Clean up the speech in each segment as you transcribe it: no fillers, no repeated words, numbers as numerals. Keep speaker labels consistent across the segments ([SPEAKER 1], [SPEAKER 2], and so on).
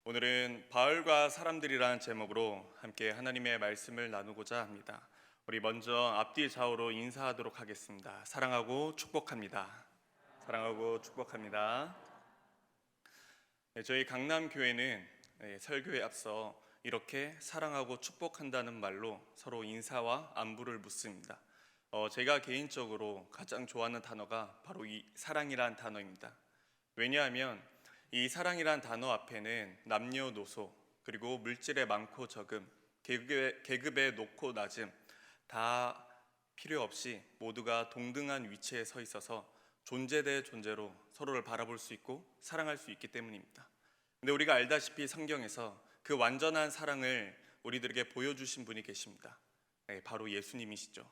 [SPEAKER 1] 오늘은 바울과 사람들이라는 제목으로 함께 하나님의 말씀을 나누고자 합니다. 우리 먼저 앞뒤 좌우로 인사하도록 하겠습니다. 사랑하고 축복합니다. 사랑하고 축복합니다. 저희 강남교회는 설교에 앞서 이렇게 사랑하고 축복한다는 말로 서로 인사와 안부를 묻습니다. 제가 개인적으로 가장 좋아하는 단어가 바로 이 사랑이란 단어입니다. 왜냐하면 이 사랑이란 단어 앞에는 남녀노소, 그리고 물질의 많고 적음, 계급의 높고 낮음 다 필요 없이 모두가 동등한 위치에 서 있어서 존재 대 존재로 서로를 바라볼 수 있고 사랑할 수 있기 때문입니다. 근데 우리가 알다시피 성경에서 그 완전한 사랑을 우리들에게 보여주신 분이 계십니다. 바로 예수님이시죠.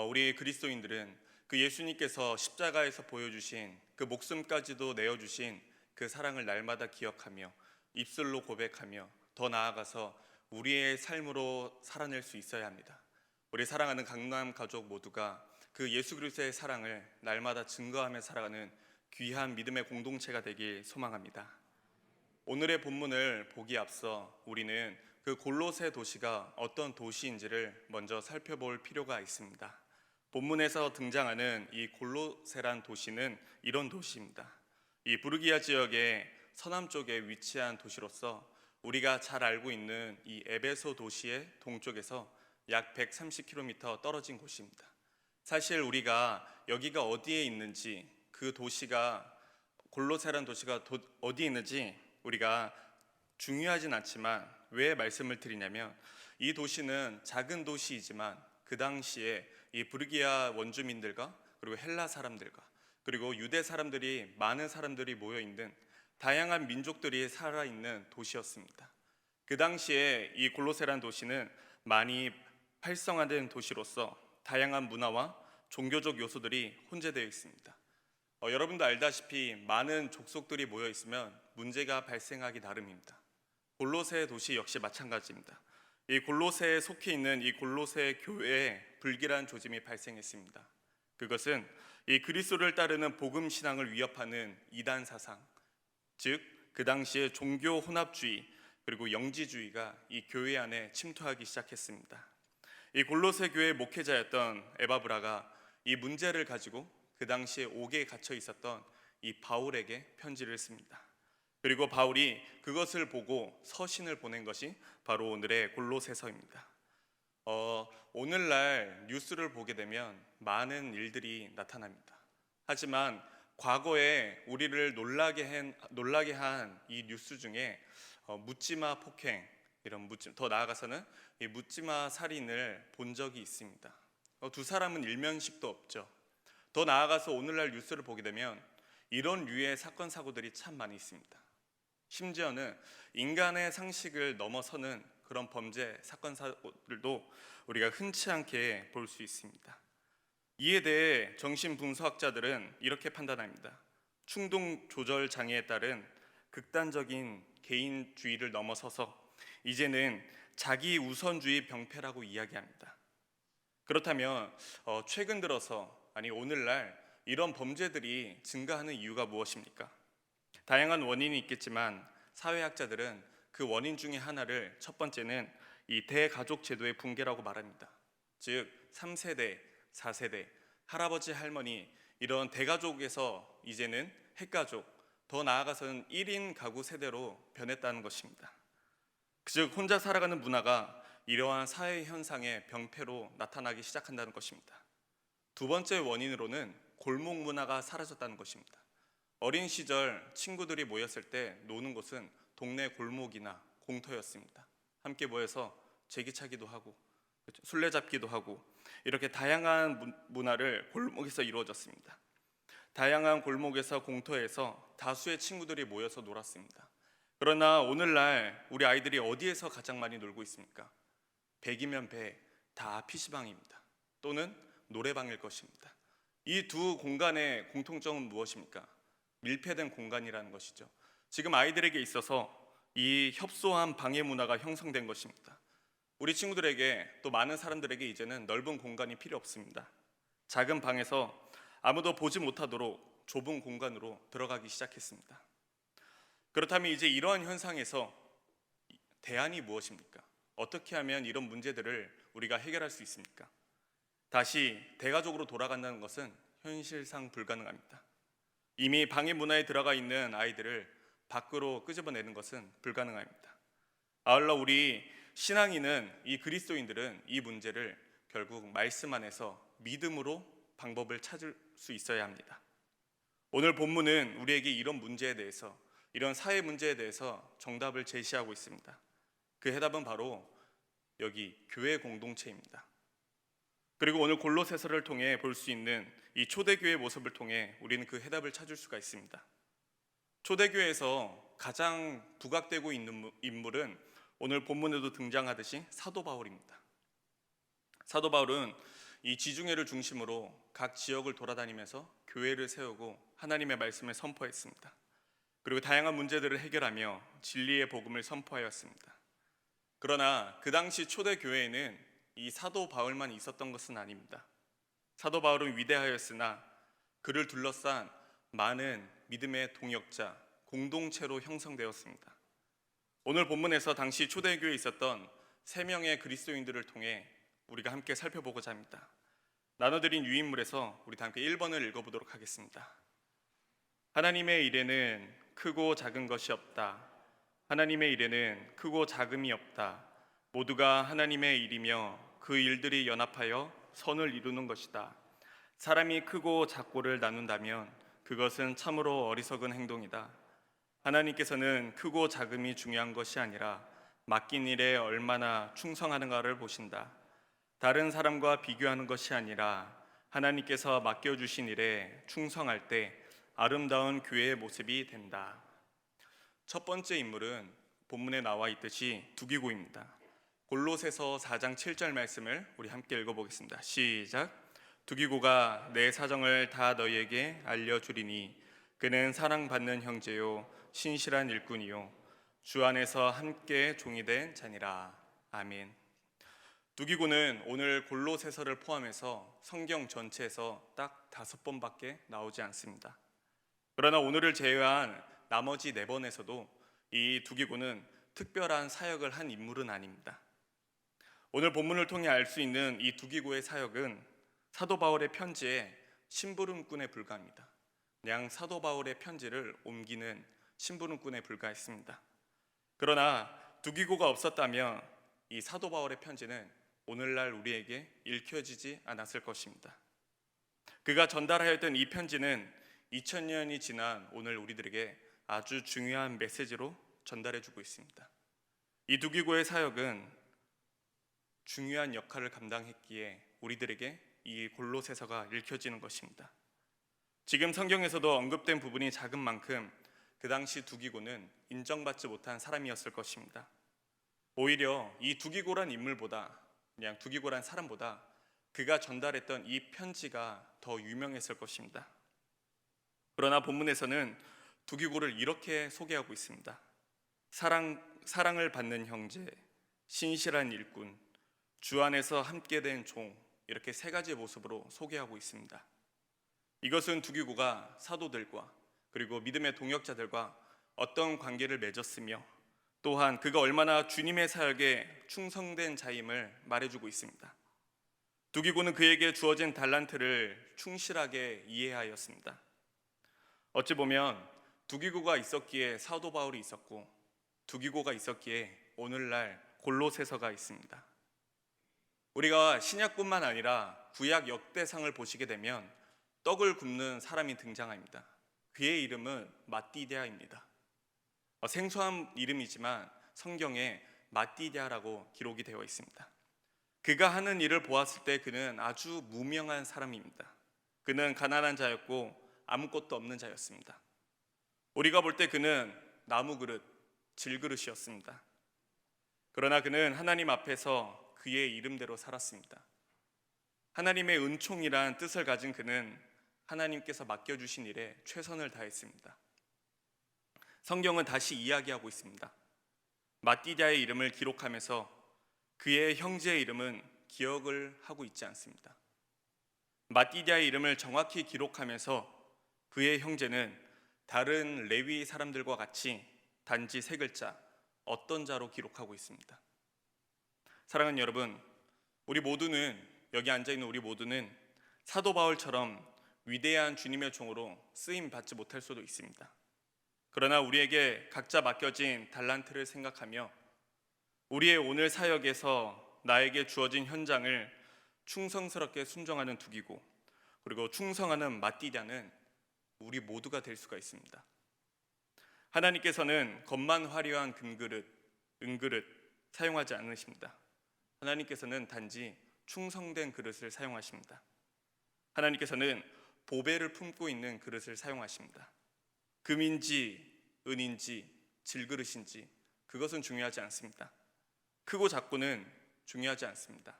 [SPEAKER 1] 우리 그리스도인들은 그 예수님께서 십자가에서 보여주신 그 목숨까지도 내어주신 그 사랑을 날마다 기억하며 입술로 고백하며 더 나아가서 우리의 삶으로 살아낼 수 있어야 합니다. 우리 사랑하는 강남 가족 모두가 그 예수 그리스도의 사랑을 날마다 증거하며 살아가는 귀한 믿음의 공동체가 되길 소망합니다. 오늘의 본문을 보기 앞서 우리는 그 골로새 도시가 어떤 도시인지를 먼저 살펴볼 필요가 있습니다. 본문에서 등장하는 이 골로새란 도시는 이런 도시입니다. 이 부르기아 지역의 서남쪽에 위치한 도시로서 우리가 잘 알고 있는 이 에베소 도시의 동쪽에서 약 130km 떨어진 곳입니다. 사실 우리가 여기가 어디에 있는지, 그 도시가 골로새란 도시가 어디에 있는지 우리가 중요하진 않지만 왜 말씀을 드리냐면, 이 도시는 작은 도시이지만 그 당시에 이 부르기아 원주민들과 그리고 헬라 사람들과 그리고 유대 사람들이, 많은 사람들이 모여있는 다양한 민족들이 살아있는 도시였습니다. 그 당시에 이 골로새란 도시는 많이 활성화된 도시로서 다양한 문화와 종교적 요소들이 혼재되어 있습니다. 여러분도 알다시피 많은 족속들이 모여 있으면 문제가 발생하기 나름입니다. 골로새 도시 역시 마찬가지입니다. 이 골로새에 속해 있는 이 골로새 교회에 불길한 조짐이 발생했습니다. 그것은 이 그리스도를 따르는 복음 신앙을 위협하는 이단 사상, 즉 그 당시에 종교 혼합주의 그리고 영지주의가 이 교회 안에 침투하기 시작했습니다. 이 골로새 교회 목회자였던 에바브라가 이 문제를 가지고 그 당시에 옥에 갇혀 있었던 이 바울에게 편지를 씁니다. 그리고 바울이 그것을 보고 서신을 보낸 것이 바로 오늘의 골로새서입니다. 오늘날 뉴스를 보게 되면 많은 일들이 나타납니다. 하지만 과거에 우리를 놀라게 한 이 뉴스 중에 묻지마 폭행, 더 나아가서는 이 묻지마 살인을 본 적이 있습니다. 두 사람은 일면식도 없죠. 더 나아가서 오늘날 뉴스를 보게 되면 이런 류의 사건 사고들이 참 많이 있습니다. 심지어는 인간의 상식을 넘어서는 그런 범죄 사건 사고들도 우리가 흔치 않게 볼 수 있습니다. 이에 대해 정신분석학자들은 이렇게 판단합니다. 충동 조절 장애에 따른 극단적인 개인주의를 넘어서서 이제는 자기 우선주의 병폐라고 이야기합니다. 그렇다면 최근 들어서, 아니 오늘날 이런 범죄들이 증가하는 이유가 무엇입니까? 다양한 원인이 있겠지만 사회학자들은 그 원인 중에 하나를, 첫 번째는 이 대가족 제도의 붕괴라고 말합니다. 즉 3세대, 4세대, 할아버지, 할머니 이런 대가족에서 이제는 핵가족, 더 나아가서는 1인 가구 세대로 변했다는 것입니다. 즉 혼자 살아가는 문화가 이러한 사회 현상의 병폐로 나타나기 시작한다는 것입니다. 두 번째 원인으로는 골목 문화가 사라졌다는 것입니다. 어린 시절 친구들이 모였을 때 노는 곳은 동네 골목이나 공터였습니다. 함께 모여서 제기차기도 하고 술래잡기도 하고 이렇게 다양한 문화를 골목에서 이루어졌습니다. 다양한 골목에서 공터에서 다수의 친구들이 모여서 놀았습니다. 그러나 오늘날 우리 아이들이 어디에서 가장 많이 놀고 있습니까? 100이면 100, 다 PC방입니다. 또는 노래방일 것입니다. 이 두 공간의 공통점은 무엇입니까? 밀폐된 공간이라는 것이죠. 지금 아이들에게 있어서 이 협소한 방해 문화가 형성된 것입니다. 우리 친구들에게, 또 많은 사람들에게 이제는 넓은 공간이 필요 없습니다. 작은 방에서 아무도 보지 못하도록 좁은 공간으로 들어가기 시작했습니다. 그렇다면 이제 이러한 현상에서 대안이 무엇입니까? 어떻게 하면 이런 문제들을 우리가 해결할 수 있습니까? 다시 대가족으로 돌아간다는 것은 현실상 불가능합니다. 이미 방해 문화에 들어가 있는 아이들을 밖으로 끄집어내는 것은 불가능합니다. 아울러 우리 신앙인은, 이 그리스도인들은 이 문제를 결국 말씀 안에서 믿음으로 방법을 찾을 수 있어야 합니다. 오늘 본문은 우리에게 이런 문제에 대해서, 이런 사회 문제에 대해서 정답을 제시하고 있습니다. 그 해답은 바로 여기 교회 공동체입니다. 그리고 오늘 골로새서를 통해 볼 수 있는 이 초대교회의 모습을 통해 우리는 그 해답을 찾을 수가 있습니다. 초대교회에서 가장 부각되고 있는 인물은 오늘 본문에도 등장하듯이 사도 바울입니다. 사도 바울은 이 지중해를 중심으로 각 지역을 돌아다니면서 교회를 세우고 하나님의 말씀을 선포했습니다. 그리고 다양한 문제들을 해결하며 진리의 복음을 선포하였습니다. 그러나 그 당시 초대교회에는 이 사도 바울만 있었던 것은 아닙니다. 사도 바울은 위대하였으나 그를 둘러싼 많은 믿음의 동역자, 공동체로 형성되었습니다. 오늘 본문에서 당시 초대교회에 있었던 3명의 그리스도인들을 통해 우리가 함께 살펴보고자 합니다. 나눠드린 유인물에서 우리 다 함께 1번을 읽어보도록 하겠습니다. 하나님의 일에는 크고 작은 것이 없다. 하나님의 일에는 크고 작음이 없다. 모두가 하나님의 일이며 그 일들이 연합하여 선을 이루는 것이다. 사람이 크고 작고를 나눈다면 그것은 참으로 어리석은 행동이다. 하나님께서는 크고 작음이 중요한 것이 아니라 맡긴 일에 얼마나 충성하는가를 보신다. 다른 사람과 비교하는 것이 아니라 하나님께서 맡겨주신 일에 충성할 때 아름다운 교회의 모습이 된다. 첫 번째 인물은 본문에 나와 있듯이 두기고입니다. 골로새서 4장 7절 말씀을 우리 함께 읽어보겠습니다. 시작. 두기고가 내 사정을 다 너희에게 알려주리니 그는 사랑받는 형제요 신실한 일꾼이요 주 안에서 함께 종이 된 자니라. 아멘. 두기고는 오늘 골로새서를 포함해서 성경 전체에서 딱 5번밖에 나오지 않습니다. 그러나 오늘을 제외한 나머지 4번에서도 이 두기고는 특별한 사역을 한 인물은 아닙니다. 오늘 본문을 통해 알 수 있는 이 두기고의 사역은 사도 바울의 편지에 심부름꾼에 불과합니다. 그냥 사도 바울의 편지를 옮기는 심부름꾼에 불과했습니다. 그러나 두기고가 없었다면 이 사도 바울의 편지는 오늘날 우리에게 읽혀지지 않았을 것입니다. 그가 전달하였던 이 편지는 2000년이 지난 오늘 우리들에게 아주 중요한 메시지로 전달해주고 있습니다. 이 두기고의 사역은 중요한 역할을 감당했기에 우리들에게 이 골로새서가 읽혀지는 것입니다. 지금 성경에서도 언급된 부분이 작은 만큼 그 당시 두기고는 인정받지 못한 사람이었을 것입니다. 오히려 이 두기고란 인물보다, 그냥 두기고란 사람보다 그가 전달했던 이 편지가 더 유명했을 것입니다. 그러나 본문에서는 두기고를 이렇게 소개하고 있습니다. 사랑을 받는 형제, 신실한 일꾼, 주 안에서 함께 된 종, 이렇게 3가지 모습으로 소개하고 있습니다. 이것은 두기고가 사도들과 그리고 믿음의 동역자들과 어떤 관계를 맺었으며 또한 그가 얼마나 주님의 사역에 충성된 자임을 말해주고 있습니다. 두기고는 그에게 주어진 달란트를 충실하게 이해하였습니다. 어찌 보면 두기고가 있었기에 사도 바울이 있었고 두기고가 있었기에 오늘날 골로새서가 있습니다. 우리가 신약뿐만 아니라 구약 역대상을 보시게 되면 떡을 굽는 사람이 등장합니다. 그의 이름은 마띠디아입니다. 생소한 이름이지만 성경에 마띠디아라고 기록이 되어 있습니다. 그가 하는 일을 보았을 때 그는 아주 무명한 사람입니다. 그는 가난한 자였고 아무것도 없는 자였습니다. 우리가 볼 때 그는 나무 그릇, 질그릇이었습니다. 그러나 그는 하나님 앞에서 그의 이름대로 살았습니다. 하나님의 은총이란 뜻을 가진 그는 하나님께서 맡겨주신 일에 최선을 다했습니다. 성경은 다시 이야기하고 있습니다. 마띠디아의 이름을 기록하면서 그의 형제의 이름은 기억을 하고 있지 않습니다. 마띠디아의 이름을 정확히 기록하면서 그의 형제는 다른 레위 사람들과 같이 단지 3글자 어떤 자로 기록하고 있습니다. 사랑하는 여러분, 우리 모두는 여기 앉아있는 우리 모두는 사도 바울처럼 위대한 주님의 종으로 쓰임 받지 못할 수도 있습니다. 그러나 우리에게 각자 맡겨진 달란트를 생각하며 우리의 오늘 사역에서 나에게 주어진 현장을 충성스럽게 순종하는 둑이고 그리고 충성하는 마띠냐는 우리 모두가 될 수가 있습니다. 하나님께서는 겉만 화려한 금그릇, 은그릇 사용하지 않으십니다. 하나님께서는 단지 충성된 그릇을 사용하십니다. 하나님께서는 보배를 품고 있는 그릇을 사용하십니다. 금인지 은인지 질그릇인지 그것은 중요하지 않습니다. 크고 작고는 중요하지 않습니다.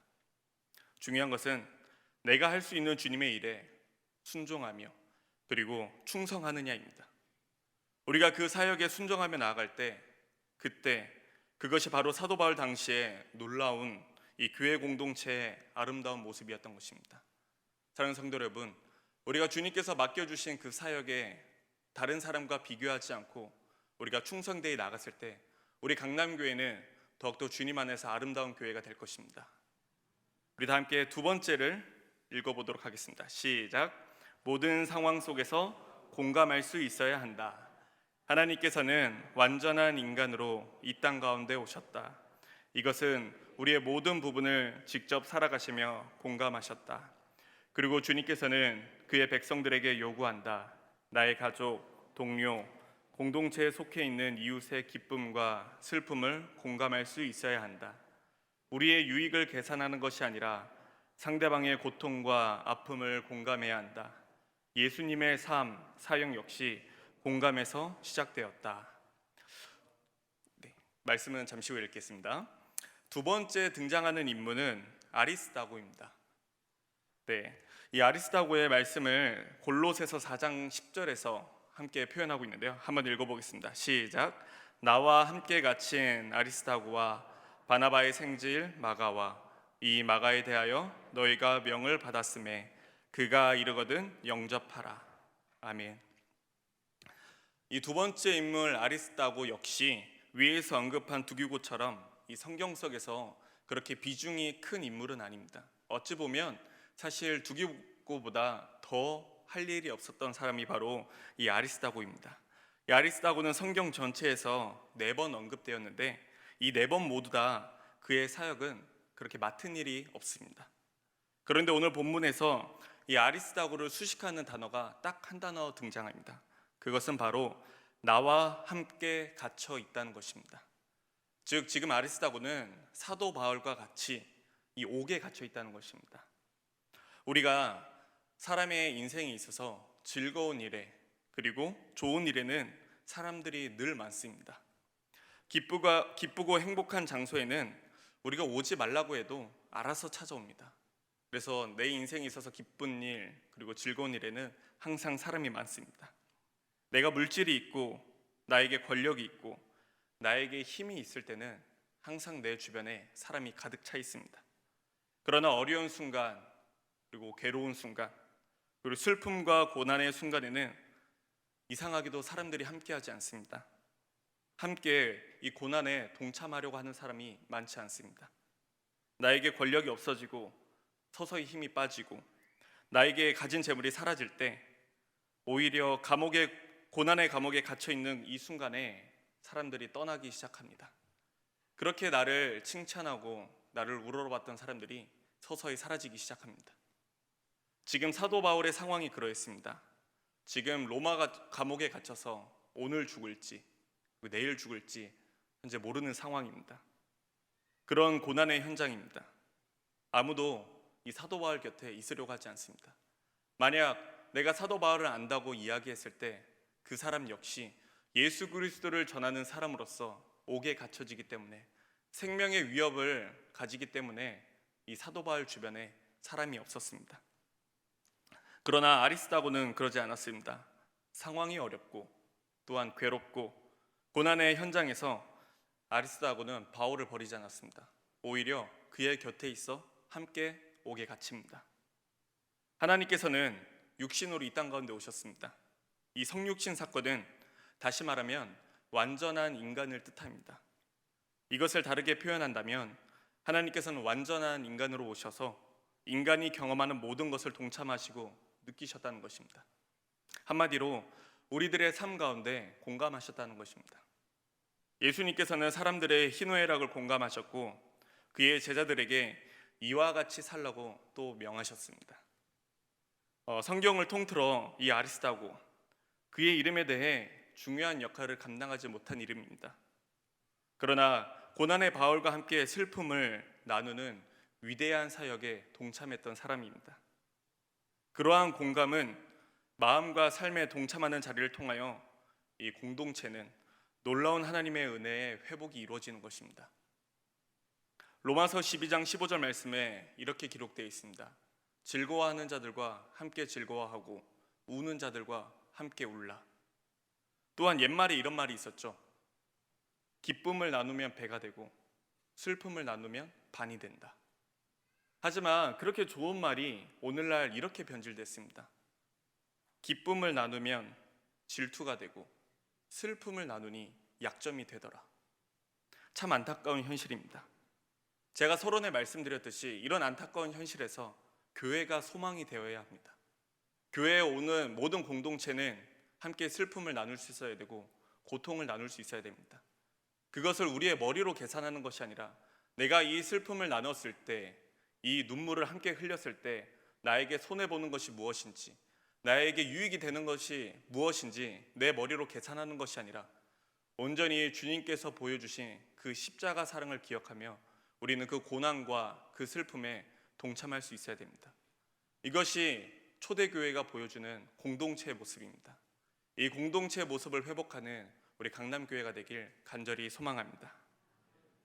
[SPEAKER 1] 중요한 것은 내가 할 수 있는 주님의 일에 순종하며 그리고 충성하느냐입니다. 우리가 그 사역에 순종하며 나아갈 때 그때 그것이 바로 사도 바울 당시에 놀라운 이 교회 공동체의 아름다운 모습이었던 것입니다. 사랑하는 성도 여러분, 우리가 주님께서 맡겨주신 그 사역에 다른 사람과 비교하지 않고 우리가 충성되이 나갔을 때 우리 강남교회는 더욱더 주님 안에서 아름다운 교회가 될 것입니다. 우리 다 함께 두 번째를 읽어보도록 하겠습니다. 시작. 모든 상황 속에서 공감할 수 있어야 한다. 하나님께서는 완전한 인간으로 이 땅 가운데 오셨다. 이것은 우리의 모든 부분을 직접 살아가시며 공감하셨다. 그리고 주님께서는 그의 백성들에게 요구한다. 나의 가족, 동료, 공동체에 속해 있는 이웃의 기쁨과 슬픔을 공감할 수 있어야 한다. 우리의 유익을 계산하는 것이 아니라 상대방의 고통과 아픔을 공감해야 한다. 예수님의 삶, 사역 역시 공감에서 시작되었다. 말씀은 잠시 후에 읽겠습니다. 두 번째 등장하는 인물은 아리스다고입니다. 이 아리스다고의 말씀을 골로새서 4장 10절에서 함께 표현하고 있는데요. 한번 읽어보겠습니다. 시작. 나와 함께 갇힌 아리스다고와 바나바의 생질 마가와 이 마가에 대하여 너희가 명을 받았음에 그가 이르거든 영접하라. 아멘. 이 두 번째 인물 아리스다고 역시 위에서 언급한 두기고처럼 이 성경 속에서 그렇게 비중이 큰 인물은 아닙니다. 어찌 보면 사실 두기고보다 더 할 일이 없었던 사람이 바로 이 아리스다고입니다. 이 아리스다고는 성경 전체에서 4번 언급되었는데 이 4번 모두 다 그의 사역은 그렇게 맡은 일이 없습니다. 그런데 오늘 본문에서 이 아리스다고를 수식하는 단어가 딱 한 단어 등장합니다. 그것은 바로 나와 함께 갇혀 있다는 것입니다. 즉 지금 아리스다고는 사도 바울과 같이 이 옥에 갇혀 있다는 것입니다. 우리가 사람의 인생에 있어서 즐거운 일에 그리고 좋은 일에는 사람들이 늘 많습니다. 기쁘고 행복한 장소에는 우리가 오지 말라고 해도 알아서 찾아옵니다. 그래서 내 인생에 있어서 기쁜 일 그리고 즐거운 일에는 항상 사람이 많습니다. 내가 물질이 있고 나에게 권력이 있고 나에게 힘이 있을 때는 항상 내 주변에 사람이 가득 차 있습니다. 그러나 어려운 순간 그리고 괴로운 순간 그리고 슬픔과 고난의 순간에는 이상하게도 사람들이 함께하지 않습니다. 함께 이 고난에 동참하려고 하는 사람이 많지 않습니다. 나에게 권력이 없어지고 서서히 힘이 빠지고 나에게 가진 재물이 사라질 때 오히려 고난의 감옥에 갇혀 있는 이 순간에 사람들이 떠나기 시작합니다. 그렇게 나를 칭찬하고 나를 우러러봤던 사람들이 서서히 사라지기 시작합니다. 지금 사도 바울의 상황이 그러했습니다. 지금 로마 감옥에 갇혀서 오늘 죽을지 내일 죽을지 현재 모르는 상황입니다. 그런 고난의 현장입니다. 아무도 이 사도 바울 곁에 있으려고 하지 않습니다. 만약 내가 사도 바울을 안다고 이야기했을 때 그 사람 역시 예수 그리스도를 전하는 사람으로서 옥에 갇혀지기 때문에 생명의 위협을 가지기 때문에 이 사도 바울 주변에 사람이 없었습니다. 그러나 아리스다고는 그러지 않았습니다. 상황이 어렵고 또한 괴롭고 고난의 현장에서 아리스다고는 바울을 버리지 않았습니다. 오히려 그의 곁에 있어 함께 옥에 갇힙니다. 하나님께서는 육신으로 이 땅 가운데 오셨습니다. 이 성육신 사건은 다시 말하면 완전한 인간을 뜻합니다. 이것을 다르게 표현한다면 하나님께서는 완전한 인간으로 오셔서 인간이 경험하는 모든 것을 동참하시고 느끼셨다는 것입니다. 한마디로 우리들의 삶 가운데 공감하셨다는 것입니다. 예수님께서는 사람들의 희노애락을 공감하셨고 그의 제자들에게 이와 같이 살라고 또 명하셨습니다. 성경을 통틀어 이 아리스다고, 그의 이름에 대해 중요한 역할을 감당하지 못한 이름입니다. 그러나 고난의 바울과 함께 슬픔을 나누는 위대한 사역에 동참했던 사람입니다. 그러한 공감은 마음과 삶에 동참하는 자리를 통하여 이 공동체는 놀라운 하나님의 은혜의 회복이 이루어지는 것입니다. 로마서 12장 15절 말씀에 이렇게 기록되어 있습니다. 즐거워하는 자들과 함께 즐거워하고 우는 자들과 함께 울라. 또한 옛말에 이런 말이 있었죠. 기쁨을 나누면 배가 되고 슬픔을 나누면 반이 된다. 하지만 그렇게 좋은 말이 오늘날 이렇게 변질됐습니다. 기쁨을 나누면 질투가 되고 슬픔을 나누니 약점이 되더라. 참 안타까운 현실입니다. 제가 서론에 말씀드렸듯이 이런 안타까운 현실에서 교회가 소망이 되어야 합니다. 교회에 오는 모든 공동체는 함께 슬픔을 나눌 수 있어야 되고 고통을 나눌 수 있어야 됩니다. 그것을 우리의 머리로 계산하는 것이 아니라 내가 이 슬픔을 나눴을 때, 이 눈물을 함께 흘렸을 때 나에게 손해보는 것이 무엇인지, 나에게 유익이 되는 것이 무엇인지 내 머리로 계산하는 것이 아니라 온전히 주님께서 보여주신 그 십자가 사랑을 기억하며 우리는 그 고난과 그 슬픔에 동참할 수 있어야 됩니다. 이것이 초대교회가 보여주는 공동체의 모습입니다. 이 공동체의 모습을 회복하는 우리 강남교회가 되길 간절히 소망합니다.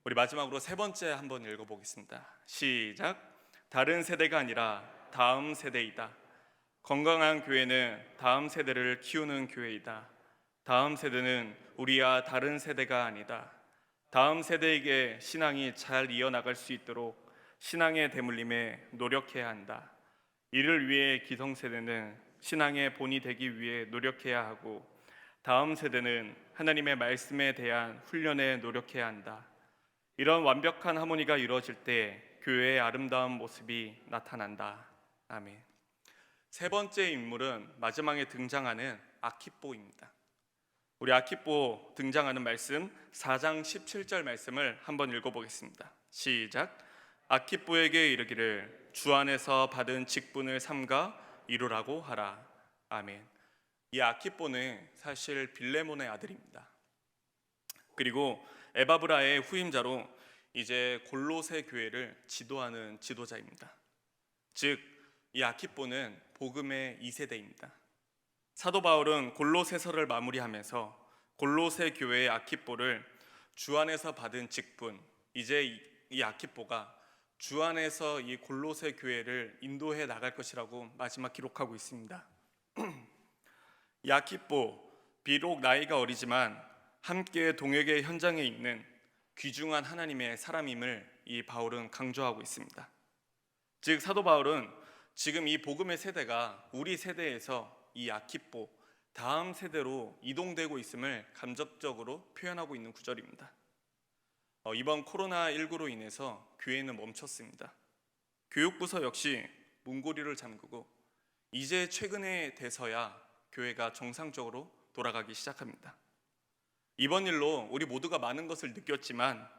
[SPEAKER 1] 우리 마지막으로 세 번째 한번 읽어보겠습니다. 시작. 다른 세대가 아니라 다음 세대이다. 건강한 교회는 다음 세대를 키우는 교회이다. 다음 세대는 우리와 다른 세대가 아니다. 다음 세대에게 신앙이 잘 이어나갈 수 있도록 신앙의 대물림에 노력해야 한다. 이를 위해 기성세대는 신앙의 본이 되기 위해 노력해야 하고 다음 세대는 하나님의 말씀에 대한 훈련에 노력해야 한다. 이런 완벽한 하모니가 이루어질 때 교회의 아름다운 모습이 나타난다. 아멘. 세 번째 인물은 마지막에 등장하는 아키뽀입니다. 우리 아키뽀 등장하는 말씀 4장 17절 말씀을 한번 읽어보겠습니다. 시작. 아키뽀에게 이르기를 주 안에서 받은 직분을 삼가 이루라고 하라. 아멘. 이 아키뽀는 사실 빌레몬의 아들입니다. 그리고 에바브라의 후임자로 이제 골로새 교회를 지도하는 지도자입니다. 즉, 이 아키뽀는 복음의 2세대입니다. 사도 바울은 골로새서를 마무리하면서 골로새 교회의 아키뽀를 주 안에서 받은 직분, 이제 이 아키뽀가 주 안에서 이 골로새 교회를 인도해 나갈 것이라고 마지막 기록하고 있습니다. 이 아키뽀, 비록 나이가 어리지만 함께 동역의 현장에 있는 귀중한 하나님의 사람임을 이 바울은 강조하고 있습니다. 즉, 사도 바울은 지금 이 복음의 세대가 우리 세대에서 이 아키뽀 다음 세대로 이동되고 있음을 간접적으로 표현하고 있는 구절입니다. 이번 코로나19로 인해서 교회는 멈췄습니다. 교육부서 역시 문고리를 잠그고 이제 최근에 돼서야 교회가 정상적으로 돌아가기 시작합니다. 이번 일로 우리 모두가 많은 것을 느꼈지만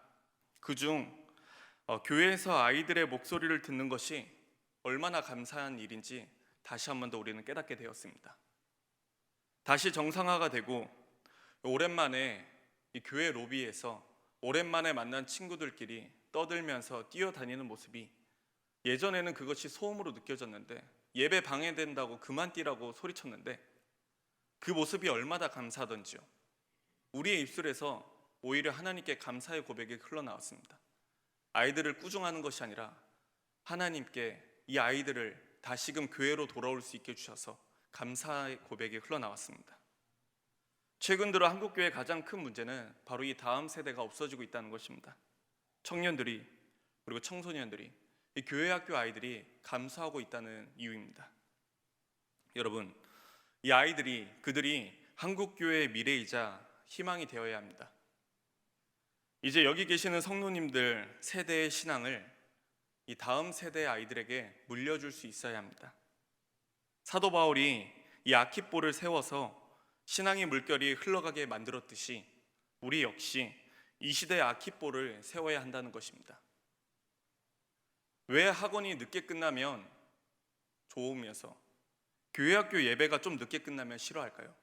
[SPEAKER 1] 그중 교회에서 아이들의 목소리를 듣는 것이 얼마나 감사한 일인지 다시 한 번 더 우리는 깨닫게 되었습니다. 다시 정상화가 되고 오랜만에 이 교회 로비에서 오랜만에 만난 친구들끼리 떠들면서 뛰어다니는 모습이 예전에는 그것이 소음으로 느껴졌는데 예배 방해된다고 그만 뛰라고 소리쳤는데 그 모습이 얼마나 감사하던지요. 우리의 입술에서 오히려 하나님께 감사의 고백이 흘러나왔습니다. 아이들을 꾸중하는 것이 아니라 하나님께 이 아이들을 다시금 교회로 돌아올 수 있게 해주셔서 감사의 고백이 흘러나왔습니다. 최근 들어 한국교회의 가장 큰 문제는 바로 이 다음 세대가 없어지고 있다는 것입니다. 청년들이 그리고 청소년들이 이 교회 학교 아이들이 감수하고 있다는 이유입니다. 여러분, 이 아이들이 그들이 한국교회의 미래이자 희망이 되어야 합니다. 이제 여기 계시는 성도님들 세대의 신앙을 이 다음 세대의 아이들에게 물려줄 수 있어야 합니다. 사도 바울이 이 아키뽀를 세워서 신앙의 물결이 흘러가게 만들었듯이 우리 역시 이 시대의 아키뽀를 세워야 한다는 것입니다. 왜 학원이 늦게 끝나면 좋으면서 교회 학교 예배가 좀 늦게 끝나면 싫어할까요?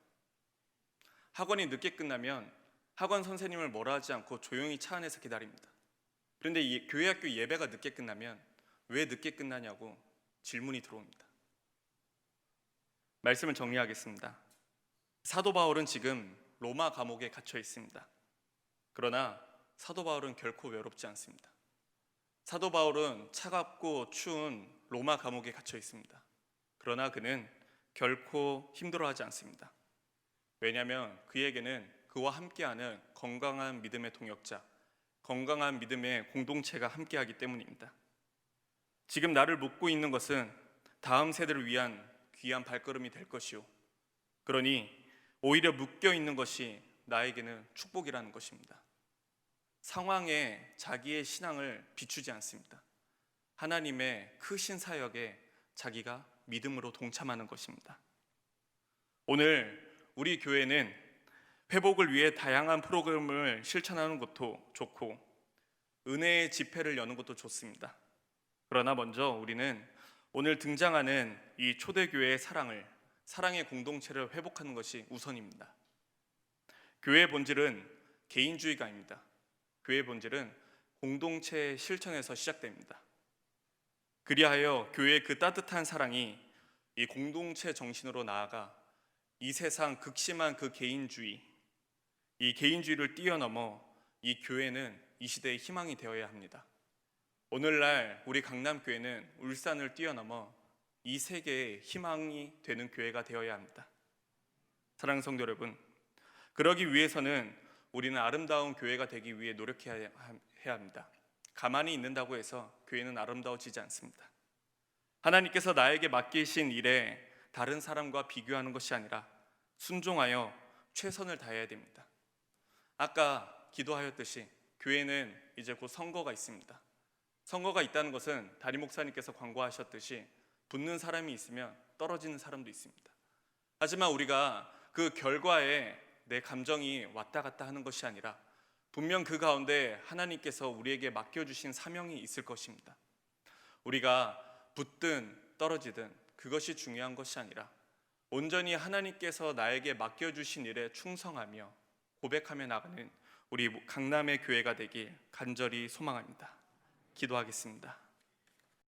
[SPEAKER 1] 학원이 늦게 끝나면 학원 선생님을 뭐라 하지 않고 조용히 차 안에서 기다립니다. 그런데 이 교회 학교 예배가 늦게 끝나면 왜 늦게 끝나냐고 질문이 들어옵니다. 말씀을 정리하겠습니다. 사도 바울은 지금 로마 감옥에 갇혀 있습니다. 그러나 사도 바울은 결코 외롭지 않습니다. 사도 바울은 차갑고 추운 로마 감옥에 갇혀 있습니다. 그러나 그는 결코 힘들어하지 않습니다. 왜냐하면 그에게는 그와 함께하는 건강한 믿음의 동역자, 건강한 믿음의 공동체가 함께하기 때문입니다. 지금 나를 묶고 있는 것은 다음 세대를 위한 귀한 발걸음이 될 것이요, 그러니 오히려 묶여 있는 것이 나에게는 축복이라는 것입니다. 상황에 자기의 신앙을 비추지 않습니다. 하나님의 크신 사역에 자기가 믿음으로 동참하는 것입니다. 오늘 우리 교회는 회복을 위해 다양한 프로그램을 실천하는 것도 좋고 은혜의 집회를 여는 것도 좋습니다. 그러나 먼저 우리는 오늘 등장하는 이 초대교회의 사랑의 공동체를 회복하는 것이 우선입니다. 교회의 본질은 개인주의가 아닙니다. 교회의 본질은 공동체의 실천에서 시작됩니다. 그리하여 교회의 그 따뜻한 사랑이 이 공동체 정신으로 나아가 이 세상 극심한 그 개인주의, 이 개인주의를 뛰어넘어 이 교회는 이 시대의 희망이 되어야 합니다. 오늘날 우리 강남교회는 울산을 뛰어넘어 이 세계의 희망이 되는 교회가 되어야 합니다. 사랑하는 성도 여러분, 그러기 위해서는 우리는 아름다운 교회가 되기 위해 노력해야 합니다. 가만히 있는다고 해서 교회는 아름다워지지 않습니다. 하나님께서 나에게 맡기신 일에 다른 사람과 비교하는 것이 아니라 순종하여 최선을 다해야 됩니다. 아까 기도하였듯이 교회는 이제 곧 선거가 있습니다. 선거가 있다는 것은 담임 목사님께서 광고하셨듯이 붙는 사람이 있으면 떨어지는 사람도 있습니다. 하지만 우리가 그 결과에 내 감정이 왔다 갔다 하는 것이 아니라 분명 그 가운데 하나님께서 우리에게 맡겨주신 사명이 있을 것입니다. 우리가 붙든 떨어지든 그것이 중요한 것이 아니라 온전히 하나님께서 나에게 맡겨주신 일에 충성하며 고백하며 나가는 우리 강남의 교회가 되길 간절히 소망합니다. 기도하겠습니다.